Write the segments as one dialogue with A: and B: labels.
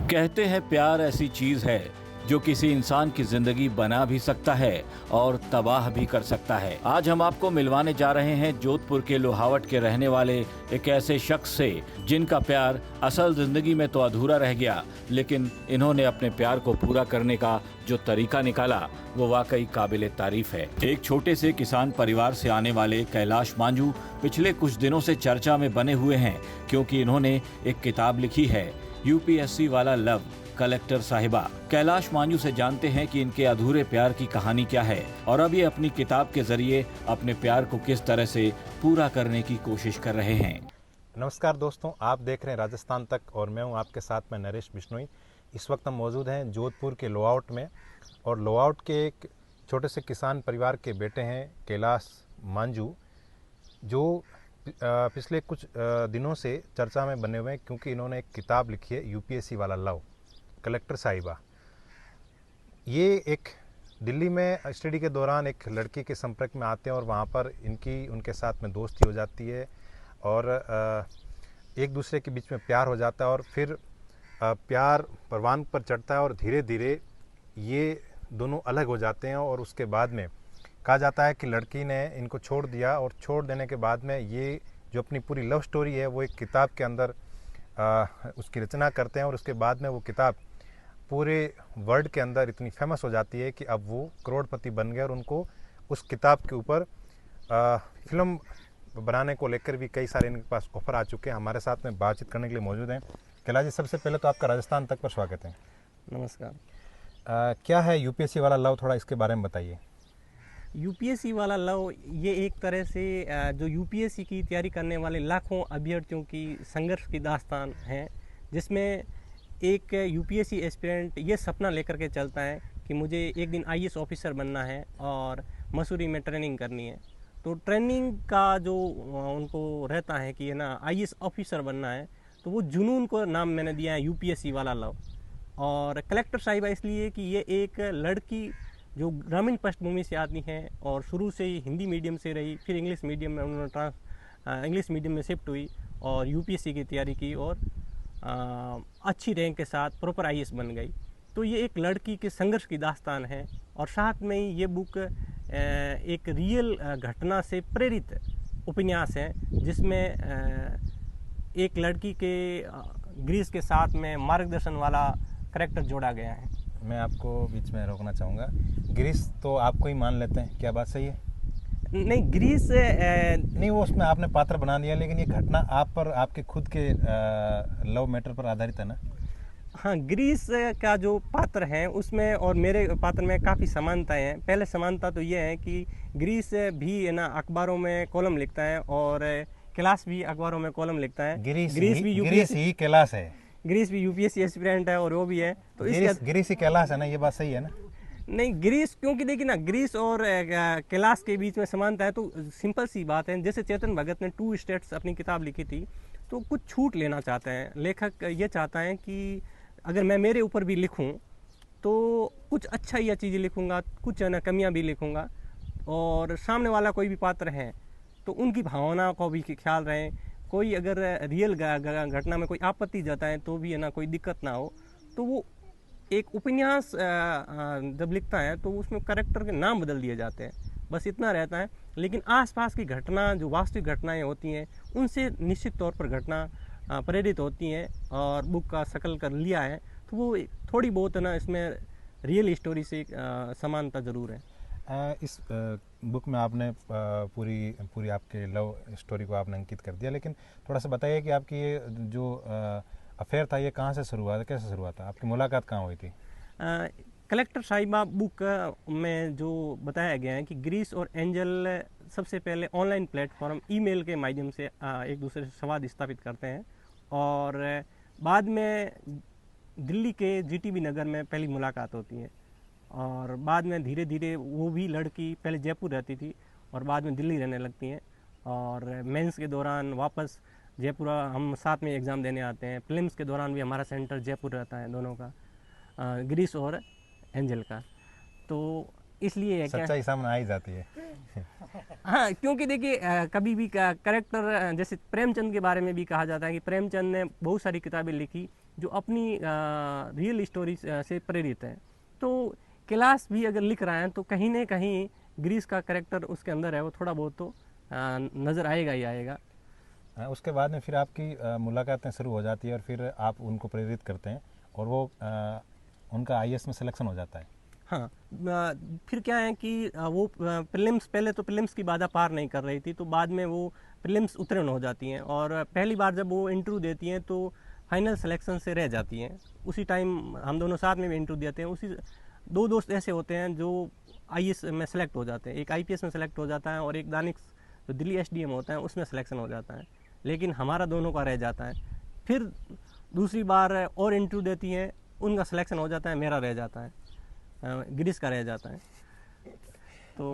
A: कहते हैं प्यार ऐसी चीज है जो किसी इंसान की जिंदगी बना भी सकता है और तबाह भी कर सकता है। आज हम आपको मिलवाने जा रहे हैं जोधपुर के लोहावट के रहने वाले एक ऐसे शख्स से जिनका प्यार असल जिंदगी में तो अधूरा रह गया, लेकिन इन्होंने अपने प्यार को पूरा करने का जो तरीका निकाला वो वाकई काबिले तारीफ है। एक छोटे से किसान परिवार से आने वाले कैलाश मांझू पिछले कुछ दिनों से चर्चा में बने हुए हैं, क्योंकि इन्होंने एक किताब लिखी है, यूपीएससी वाला लव, कलेक्टर साहिबा। कैलाश मांझू से जानते हैं कि इनके अधूरे प्यार की कहानी क्या है और अब ये अपनी किताब के जरिए अपने प्यार को किस तरह से पूरा करने की कोशिश कर रहे हैं।
B: नमस्कार दोस्तों, आप देख रहे हैं राजस्थान तक और मैं हूं आपके साथ में नरेश बिश्नोई। इस वक्त हम मौजूद हैं जोधपुर के लोहावट में और लोहावट के एक छोटे से किसान परिवार के बेटे हैं कैलाश मांझू, जो पिछले कुछ दिनों से चर्चा में बने हुए हैं क्योंकि इन्होंने एक किताब लिखी है यूपीएससी वाला लव, कलेक्टर साहिबा। ये एक दिल्ली में स्टडी के दौरान एक लड़की के संपर्क में आते हैं और वहाँ पर उनके साथ में दोस्ती हो जाती है और एक दूसरे के बीच में प्यार हो जाता है और फिर प्यार परवान पर चढ़ता है और धीरे धीरे ये दोनों अलग हो जाते हैं। और उसके बाद में कहा जाता है कि लड़की ने इनको छोड़ दिया और छोड़ देने के बाद में ये जो अपनी पूरी लव स्टोरी है वो एक किताब के अंदर उसकी रचना करते हैं और उसके बाद में वो किताब पूरे वर्ल्ड के अंदर इतनी फेमस हो जाती है कि अब वो करोड़पति बन गए और उनको उस किताब के ऊपर फिल्म बनाने को लेकर भी कई सारे इनके पास ऑफर आ चुके हैं। हमारे साथ में बातचीत करने के लिए मौजूद हैं। कैलाश जी, सबसे पहले तो आपका राजस्थान तक पर स्वागत है।
C: नमस्कार।
B: क्या है यूपीएससी वाला लव, थोड़ा इसके बारे में बताइए।
C: यूपीएससी वाला लव ये एक तरह से जो यूपीएससी की तैयारी करने वाले लाखों अभ्यर्थियों की संघर्ष की दास्तान है, जिसमें एक यूपीएससी एस्पिरेंट ये सपना लेकर के चलता है कि मुझे एक दिन आईएएस ऑफिसर बनना है और मसूरी में ट्रेनिंग करनी है। तो ट्रेनिंग का जो उनको रहता है कि है ना आईएएस ऑफिसर बनना है, तो वो जुनून को नाम मैंने दिया है यूपीएससी वाला लव। और कलेक्टर साहिबा इसलिए कि ये एक लड़की जो ग्रामीण पृष्ठभूमि से आती हैं और शुरू से ही हिंदी मीडियम से रही, फिर इंग्लिश मीडियम में उन्होंने इंग्लिश मीडियम में शिफ्ट हुई और यूपीएससी की तैयारी की और अच्छी रैंक के साथ प्रॉपर आईएएस बन गई। तो ये एक लड़की के संघर्ष की दास्तान है और साथ में ही ये बुक एक रियल घटना से प्रेरित उपन्यास है, जिसमें एक लड़की के ग्रीस के साथ में मार्गदर्शन वाला करैक्टर जोड़ा गया है।
B: मैं आपको बीच में रोकना चाहूँगा। ग्रीस तो आपको ही मान लेते हैं, क्या बात सही है?
C: नहीं, ग्रीस
B: नहीं, वो उसमें आपने पात्र बना दिया, लेकिन ये घटना आप पर, आपके खुद के लव मैटर पर आधारित है ना?
C: हाँ, ग्रीस का जो पात्र है उसमें और मेरे पात्र में काफ़ी समानताएं हैं। पहले समानता तो ये है कि ग्रीस भी है ना अखबारों में कॉलम लिखता है और कैलाश भी अखबारों में कॉलम लिखता है।
B: ग्रीस ही कैलाश है।
C: ग्रीस भी यूपीएससी एस्पिरेंट है और वो भी है, तो
B: ग्रीस ही कैलाश है ना, ये बात सही है ना?
C: नहीं, ग्रीस क्योंकि देखिए ना, ग्रीस और कैलाश के बीच में समानता है तो सिंपल सी बात है। जैसे चेतन भगत ने 2 स्टेट्स अपनी किताब लिखी थी, तो कुछ छूट लेना चाहते हैं लेखक। ये चाहता है कि अगर मैं मेरे ऊपर भी लिखूं तो कुछ अच्छा या चीज़ें लिखूंगा, कुछ ना कमियां भी लिखूंगा और सामने वाला कोई भी पात्र है तो उनकी भावना को भी ख्याल रहे। कोई अगर रियल घटना में कोई आपत्ति जताए तो भी है ना कोई दिक्कत ना हो। तो वो एक उपन्यास जब लिखता है तो उसमें कैरेक्टर के नाम बदल दिए जाते हैं, बस इतना रहता है। लेकिन आसपास की घटना, जो वास्तविक घटनाएं होती हैं, उनसे निश्चित तौर पर घटना प्रेरित होती हैं और बुक का शकल कर लिया है। तो वो थोड़ी बहुत है ना इसमें रियल स्टोरी से समानता ज़रूर है।
B: इस बुक में आपने पूरी आपके लव स्टोरी को आपने अंकित कर दिया, लेकिन थोड़ा सा बताइए कि आपकी ये जो अफेयर था ये कहाँ से शुरू हुआ था, कैसे शुरू हुआ था, आपकी मुलाकात कहाँ हुई थी?
C: कलेक्टर साहिबा बुक में जो बताया गया है कि ग्रीस और एंजल सबसे पहले ऑनलाइन प्लेटफॉर्म ईमेल के माध्यम से एक दूसरे से संवाद स्थापित करते हैं और बाद में दिल्ली के जीटीबी नगर में पहली मुलाकात होती है और बाद में धीरे धीरे वो भी लड़की पहले जयपुर रहती थी और बाद में दिल्ली रहने लगती हैं और मेंस के दौरान वापस जयपुर हम साथ में एग्ज़ाम देने आते हैं। प्रीलिम्स के दौरान भी हमारा सेंटर जयपुर रहता है, दोनों का, ग्रीस और एंजल का। तो इसलिए
B: सच्चाई सामने आ ही जाती है।
C: हाँ, क्योंकि देखिए कभी भी कैरेक्टर, जैसे प्रेमचंद के बारे में भी कहा जाता है कि प्रेमचंद ने बहुत सारी किताबें लिखी जो अपनी रियल स्टोरी से प्रेरित है। तो कैलाश भी अगर लिख रहा है तो कहीं ना कहीं ग्रीस का कैरेक्टर उसके अंदर है, वो थोड़ा बहुत तो नज़र आएगा ही आएगा।
B: उसके बाद में फिर आपकी मुलाकातें शुरू हो जाती है और फिर आप उनको प्रेरित करते हैं और वो उनका आईएएस में सिलेक्शन हो जाता है।
C: हाँ, फिर क्या है कि वो प्रीलिम्स, पहले तो प्रीलिम्स की बाधा पार नहीं कर रही थी, तो बाद में वो प्रीलिम्स उत्तीर्ण हो जाती हैं और पहली बार जब वो इंटरव्यू देती हैं तो फाइनल सिलेक्शन से रह जाती हैं। उसी टाइम हम दोनों साथ में भी इंटरव्यू देते हैं। उसी दो दोस्त ऐसे होते हैं जो आईएएस में सेलेक्ट हो जाते हैं, एक आईपीएस में सेलेक्ट हो जाता है और एक दानिश जो दिल्ली एसडीएम होता है उसमें सिलेक्शन हो जाता है, लेकिन हमारा दोनों का रह जाता है। फिर दूसरी बार और इंटरव्यू देती हैं, उनका सिलेक्शन हो जाता है, मेरा रह जाता है, ग्रीस का रह जाता है। तो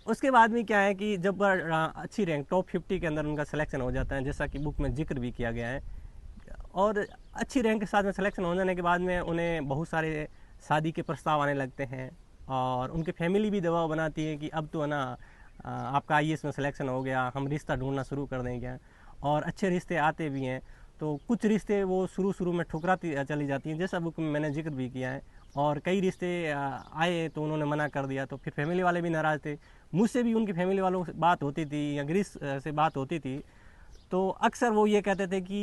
B: उसके बाद में
C: क्या है कि जब अच्छी रैंक टॉप 50 के अंदर उनका सिलेक्शन हो जाता है, जैसा कि बुक में जिक्र भी किया गया है, और अच्छी रैंक के साथ में सिलेक्शन हो जाने के बाद में उन्हें बहुत सारे शादी के प्रस्ताव आने लगते हैं और उनकी फैमिली भी दबाव बनाती है कि अब तो है ना आपका आईएएस में सिलेक्शन हो गया, हम रिश्ता ढूंढना शुरू कर देंगे। और अच्छे रिश्ते आते भी हैं, तो कुछ रिश्ते वो शुरू में ठुकराती चली जाती हैं, जैसा बुक में मैंने जिक्र भी किया है। और कई रिश्ते आए तो उन्होंने मना कर दिया, तो फिर फैमिली वाले भी नाराज़ थे। मुझसे भी उनकी फैमिली वालों से बात होती थी या ग्रीस से बात होती थी, तो अक्सर वो ये कहते थे कि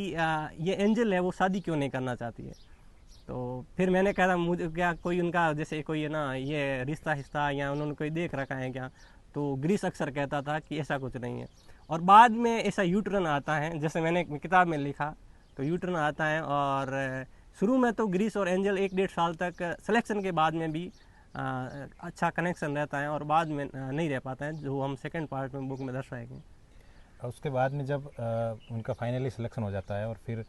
C: ये एंजल है, वो शादी क्यों नहीं करना चाहती है। तो फिर मैंने कहा मुझे क्या कोई उनका जैसे कोई है ना ये रिश्ता या उन्होंने कोई देख रखा है क्या, तो ग्रीस अक्सर कहता था कि ऐसा कुछ नहीं है। और बाद में ऐसा यू टर्न आता है, जैसे मैंने किताब में लिखा, तो यू टर्न आता है और शुरू में तो ग्रीस और एंजल 1-1.5 साल तक सिलेक्शन के बाद में भी अच्छा कनेक्शन रहता है और बाद में नहीं रह पाता है, जो हम सेकंड पार्ट में बुक में दर्शाएंगे।
B: उसके बाद में जब उनका फाइनली सिलेक्शन हो जाता है और फिर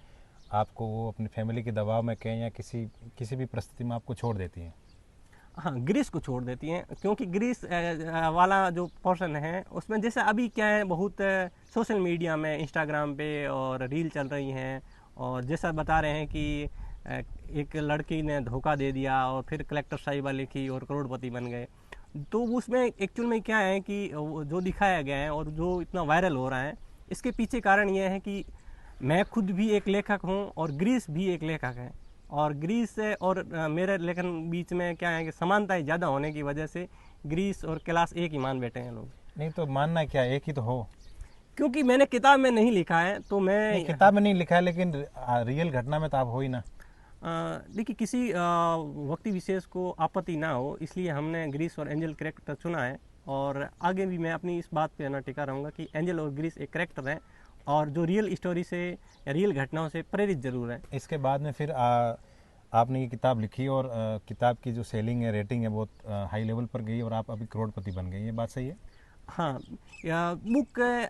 B: आपको वो अपनी फैमिली के दबाव में कहें या किसी भी परिस्थिति में आपको छोड़ देती हैं।
C: हाँ, ग्रीस को छोड़ देती हैं, क्योंकि ग्रीस वाला जो पोर्शन है उसमें जैसे अभी क्या है, बहुत सोशल मीडिया में इंस्टाग्राम पे और रील चल रही हैं और जैसा बता रहे हैं कि एक लड़की ने धोखा दे दिया और फिर कलेक्टर साहिबा लिखी और करोड़पति बन गए। तो उसमें एक्चुअल में क्या है कि जो दिखाया गया है और जो इतना वायरल हो रहा है, इसके पीछे कारण ये है कि मैं खुद भी एक लेखक हूँ और ग्रीस भी एक लेखक है, और ग्रीस और मेरे लेखन बीच में क्या है कि समानताएं ज़्यादा होने की वजह से ग्रीस और कैलाश एक ही मान बैठे हैं लोग।
B: नहीं तो मानना क्या, एक ही तो हो।
C: क्योंकि मैंने किताब में नहीं लिखा है, तो मैं
B: किताब में नहीं लिखा है, लेकिन रियल घटना में तो आप हो ही ना।
C: देखिए, किसी व्यक्ति विशेष को आपत्ति ना हो, इसलिए हमने ग्रीस और एंजल कैरेक्टर चुना है, और आगे भी मैं अपनी इस बात पे ना टिका रहूँगा कि एंजल और ग्रीस एक कैरेक्टर हैं और जो रियल स्टोरी से या रियल घटनाओं से प्रेरित जरूर है।
B: इसके बाद में फिर आपने ये किताब लिखी और किताब की जो सेलिंग है, रेटिंग है, बहुत हाई लेवल पर गई और आप अभी करोड़पति बन गए, ये बात सही है?
C: हाँ, बुक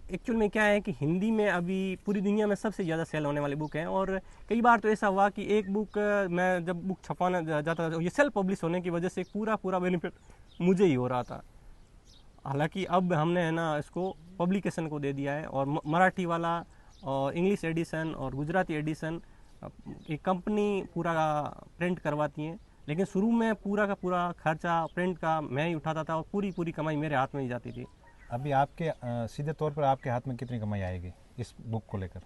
C: एक्चुअल में क्या है कि हिंदी में अभी पूरी दुनिया में सबसे ज़्यादा सेल होने वाली बुक है, और कई बार तो ऐसा हुआ कि एक बुक मैं जब बुक छपाना जाता था, ये सेल्फ पब्लिश होने की वजह से पूरा बेनिफिट मुझे ही हो रहा था। हालांकि अब हमने है ना इसको पब्लिकेशन को दे दिया है, और मराठी वाला और इंग्लिश एडिशन और गुजराती एडिशन एक कंपनी पूरा प्रिंट करवाती है, लेकिन शुरू में पूरा का पूरा खर्चा प्रिंट का मैं ही उठाता था और पूरी कमाई मेरे हाथ में ही जाती थी।
B: अभी आपके सीधे तौर पर आपके हाथ में कितनी कमाई आएगी इस बुक को लेकर?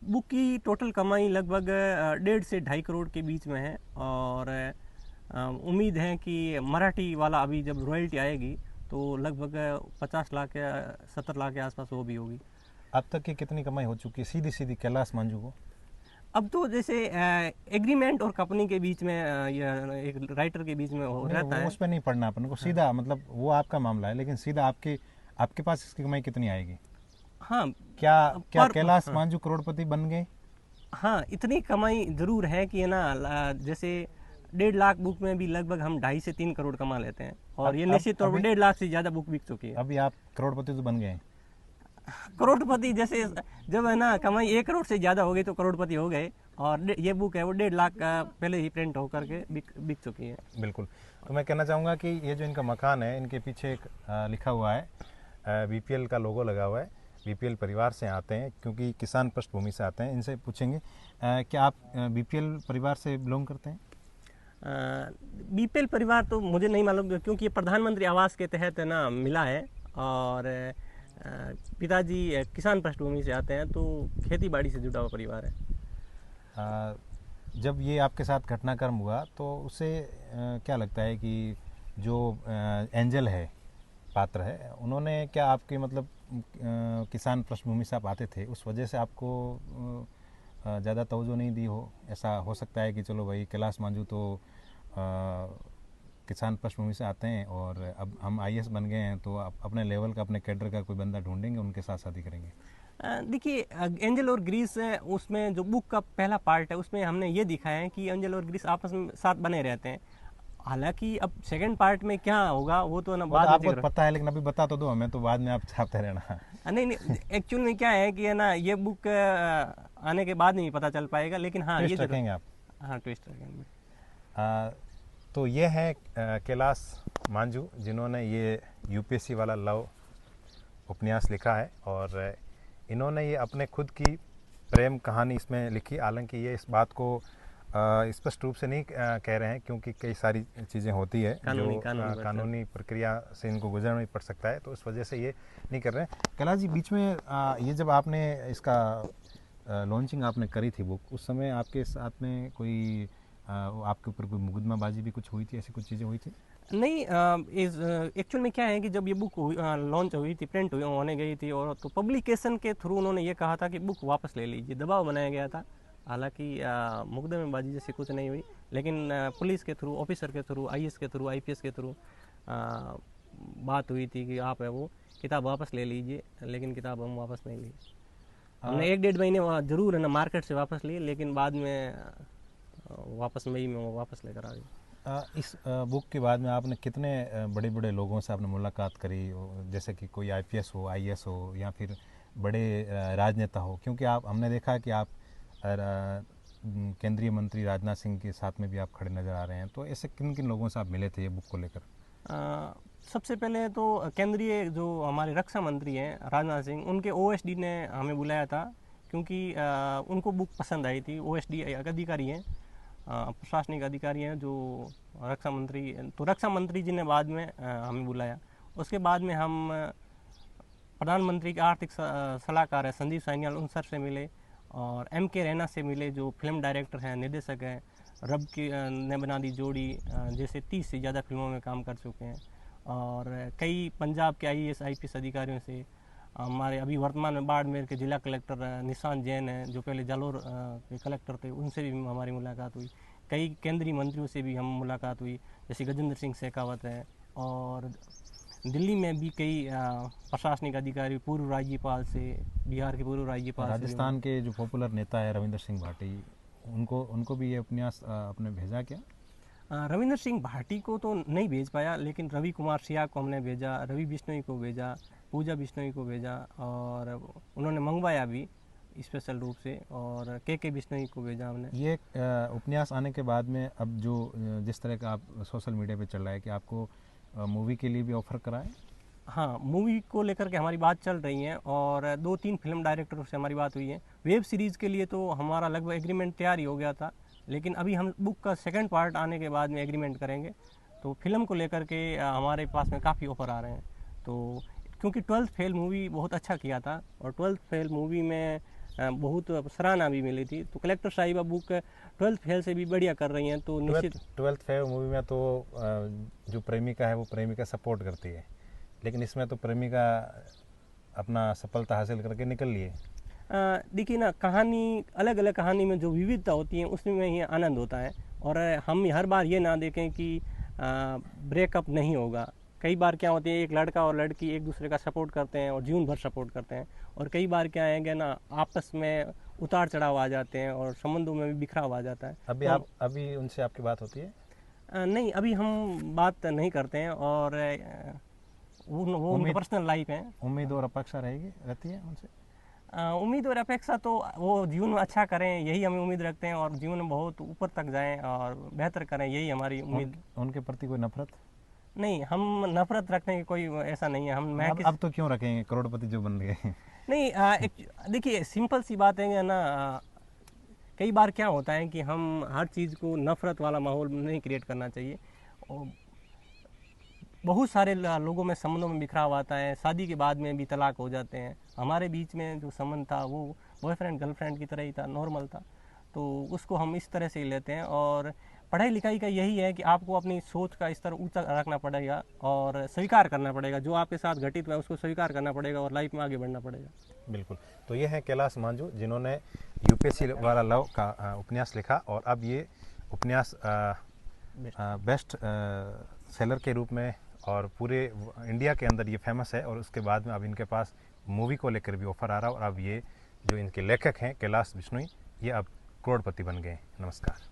C: बुक की टोटल कमाई लगभग 1.5 से 2.5 करोड़ के बीच में है, और उम्मीद है कि मराठी वाला अभी जब रॉयल्टी आएगी तो लगभग 50 लाख या 70 लाख के आसपास वो भी होगी।
B: अब तक की कितनी कमाई हो चुकी है सीधी कैलाश मांझू को?
C: अब तो जैसे एग्रीमेंट और कंपनी के बीच में या एक राइटर के बीच में रहता है,
B: उस पर नहीं पढ़ना अपन को सीधा। हाँ। मतलब वो आपका मामला है, लेकिन सीधा आपके पास इसकी कमाई कितनी आएगी?
C: हाँ,
B: क्या कैलाश मांझू करोड़पति बन गए?
C: हाँ, इतनी कमाई जरूर है कि है ना, जैसे 1.5 लाख बुक में भी लगभग हम 2.5 से 3 करोड़ कमा लेते हैं, और ये निश्चित तौर पर 1.5 लाख से ज़्यादा बुक बिक चुकी है।
B: अभी आप करोड़पति तो बन गए हैं।
C: करोड़पति जैसे जब है ना कमाई 1 करोड़ से ज़्यादा हो गई तो करोड़पति हो गए, और ये बुक है वो 1.5 लाख पहले ही प्रिंट होकर के बिक चुकी है।
B: बिल्कुल। तो मैं कहना चाहूँगा कि ये जो इनका मकान है, इनके पीछे एक लिखा हुआ है, बीपीएल का लोगो लगा हुआ है। बीपीएल परिवार से आते हैं, क्योंकि किसान पृष्ठभूमि से आते हैं। इनसे पूछेंगे क्या आप बीपीएल परिवार से बिलोंग करते हैं?
C: बीपीएल परिवार तो मुझे नहीं मालूम, क्योंकि ये प्रधानमंत्री आवास के तहत ना मिला है, और पिताजी किसान पृष्ठभूमि से आते हैं, तो खेती बाड़ी से जुड़ा हुआ परिवार है।
B: जब ये आपके साथ घटनाक्रम हुआ तो उससे क्या लगता है कि जो एंजल है, पात्र है, उन्होंने क्या आपके मतलब किसान पृष्ठभूमि से आप आते थे, उस वजह से आपको ज़्यादा तवज्जो नहीं दी हो? ऐसा हो सकता है कि चलो भाई कैलाश मांझू तो किसान पृष्ठभूमि से आते हैं और अब हम आईएएस बन गए हैं, तो आप अपने लेवल का, अपने कैडर का कोई बंदा ढूंढेंगे, उनके साथ शादी करेंगे?
C: देखिए, एंजल और ग्रीस उसमें जो बुक का पहला पार्ट है उसमें हमने ये दिखाया है कि एंजल और ग्रीस आपस में साथ बने रहते हैं। हालांकि अब सेकंड पार्ट में क्या होगा वो तो ना बाद में
B: आपको पता है, लेकिन अभी बता तो दो हमें, तो बाद में आप छापते रहना।
C: नहीं, एक्चुअल में क्या है कि है ना, ये बुक आने के बाद नहीं पता चल पाएगा, लेकिन हाँ ये
B: रखेंगे आप।
C: हाँ, ट्विस्ट रखेंगे।
B: तो ये है कैलाश मांझू, जिन्होंने ये यूपीएससी वाला लव उपन्यास लिखा है, और इन्होंने ये अपने खुद की प्रेम कहानी इसमें लिखी। हालांकि ये इस बात को स्पष्ट रूप से नहीं कह रहे हैं, क्योंकि कई सारी चीज़ें होती है जो कानूनी प्रक्रिया से इनको गुजरना ही पड़ सकता है, तो इस वजह से ये नहीं कर रहे हैं। कैलाश जी, बीच में ये जब आपने इसका लॉन्चिंग आपने करी थी बुक, उस समय आपके साथ में कोई आपके ऊपर कोई मुकदमाबाजी भी कुछ हुई थी, ऐसी कुछ चीज़ें हुई थी?
C: नहीं, एक्चुअल में क्या है कि जब ये बुक लॉन्च हुई थी, प्रिंट होने गई थी, और तो पब्लिकेशन के थ्रू उन्होंने ये कहा था कि बुक वापस ले लीजिए, दबाव बनाया गया था। हालांकि मुकदमेबाजी जैसी कुछ नहीं हुई, लेकिन पुलिस के थ्रू, ऑफिसर के थ्रू, आईएएस के थ्रू, आईपीएस के थ्रू बात हुई थी कि आप है वो किताब वापस ले लीजिए, लेकिन किताब हम वापस नहीं ली। हमने 1-1.5 महीने जरूर है ना मार्केट से वापस ली, लेकिन बाद में वापस मई में वो वापस लेकर आ गई।
B: इस बुक के बाद में आपने कितने बड़े बड़े लोगों से आपने मुलाकात करी, जैसे कि कोई आईपीएस हो, आईएएस हो, या फिर बड़े राजनेता हो? क्योंकि आप, हमने देखा कि आप केंद्रीय मंत्री राजनाथ सिंह के साथ में भी आप खड़े नज़र आ रहे हैं, तो ऐसे किन किन लोगों से आप मिले थे ये बुक को लेकर?
C: सबसे पहले तो केंद्रीय जो हमारे रक्षा मंत्री हैं राजनाथ सिंह, उनके ओएसडी ने हमें बुलाया था, क्योंकि उनको बुक पसंद आई थी। ओएसडी अधिकारी हैं, प्रशासनिक अधिकारी हैं जो रक्षा मंत्री, तो रक्षा मंत्री जी ने बाद में हमें बुलाया। उसके बाद में हम प्रधानमंत्री के आर्थिक सलाहकार है संजीव सान्याल, उन सर से मिले, और एम.के. रैना से मिले जो फिल्म डायरेक्टर हैं, निर्देशक हैं, रब की ने बना दी जोड़ी जैसे 30 से ज़्यादा फिल्मों में काम कर चुके हैं, और कई पंजाब के आईएएस आईपीएस अधिकारियों से, हमारे अभी वर्तमान में बाड़मेर के जिला कलेक्टर निशांत जैन हैं जो पहले जालोर के कलेक्टर थे, उनसे भी हमारी मुलाकात हुई। कई केंद्रीय मंत्रियों से भी हम मुलाकात हुई, जैसे गजेंद्र सिंह शेखावत है, और दिल्ली में भी कई प्रशासनिक अधिकारी, पूर्व राज्यपाल से, बिहार के पूर्व राज्यपाल,
B: राजस्थान के जो पॉपुलर नेता है रविंद्र सिंह भाटी, उनको भी ये उपन्यास आपने भेजा क्या?
C: रविंद्र सिंह भाटी को तो नहीं भेज पाया, लेकिन रवि कुमार सिया को हमने भेजा, रवि बिश्नोई को भेजा, पूजा बिश्नोई को भेजा, और उन्होंने मंगवाया भी स्पेशल रूप से, और के बिश्नोई को भेजा हमने।
B: ये उपन्यास आने के बाद में अब जो जिस तरह का आप सोशल मीडिया पे चल रहा है कि आपको मूवी के लिए भी ऑफर कराएं?
C: हाँ, मूवी को लेकर के हमारी बात चल रही है, और 2-3 फिल्म डायरेक्टरों से हमारी बात हुई है। वेब सीरीज़ के लिए तो हमारा लगभग एग्रीमेंट तैयार ही हो गया था, लेकिन अभी हम बुक का सेकंड पार्ट आने के बाद में एग्रीमेंट करेंगे। तो फिल्म को लेकर के हमारे पास में काफ़ी ऑफर आ रहे हैं। तो क्योंकि 12th फेल मूवी बहुत अच्छा किया था, और 12th फेल मूवी में बहुत सराहना भी मिली थी, तो कलेक्टर साहिबा बुक 12th फेल से भी बढ़िया कर रही हैं। तो निश्चित
B: 12th फेल मूवी में तो जो प्रेमिका है वो प्रेमिका सपोर्ट करती है, लेकिन इसमें तो प्रेमिका अपना सफलता हासिल करके निकल लिए।
C: देखिए ना, कहानी अलग अलग कहानी में जो विविधता होती है उसमें ही आनंद होता है, और हम हर बार ये ना देखें कि ब्रेकअप नहीं होगा। कई बार क्या होती है, एक लड़का और लड़की एक दूसरे का सपोर्ट करते हैं और जीवन भर सपोर्ट करते हैं, और कई बार क्या है ना, आपस में उतार चढ़ाव आ जाते हैं और संबंधों में भी बिखराव आ जाता है।
B: अभी उनसे आपकी बात होती है?
C: नहीं, अभी हम बात नहीं करते हैं, और वो उनका पर्सनल लाइफ है।
B: उम्मीद और अपेक्षा रहती है उनसे?
C: उम्मीद और अपेक्षा तो वो जीवन में अच्छा करें, यही हमें उम्मीद रखते हैं, और जीवन में बहुत ऊपर तक जाएं और बेहतर करें, यही हमारी उम्मीद।
B: उनके प्रति कोई नफरत?
C: नहीं, हम नफरत रखने की कोई ऐसा नहीं है। हम
B: अब तो क्यों रखेंगे, करोड़पति जो बन गए।
C: नहीं, देखिए सिंपल सी बात है ना, कई बार क्या होता है कि हम हर चीज़ को नफरत वाला माहौल नहीं क्रिएट करना चाहिए। बहुत सारे लोगों में संबंधों में बिखराव आता है, शादी के बाद में भी तलाक हो जाते हैं। हमारे बीच में जो संबंध था वो बॉयफ्रेंड गर्लफ्रेंड की तरह ही था, नॉर्मल था, तो उसको हम इस तरह से ही लेते हैं। और पढ़ाई लिखाई का यही है कि आपको अपनी सोच का स्तर ऊंचा रखना पड़ेगा और स्वीकार करना पड़ेगा, जो आपके साथ घटित हुआ है उसको स्वीकार करना पड़ेगा और लाइफ में आगे बढ़ना पड़ेगा।
B: बिल्कुल। तो ये है कैलाश मांझू, जिन्होंने यूपीएससी वाला लव का उपन्यास लिखा, और अब ये उपन्यास बेस्ट सेलर के रूप में और पूरे इंडिया के अंदर ये फेमस है। और उसके बाद में अब इनके पास मूवी को लेकर भी ऑफर आ रहा है, और अब ये जो इनके लेखक हैं कैलाश बिश्नोई, ये अब करोड़पति बन गए। नमस्कार।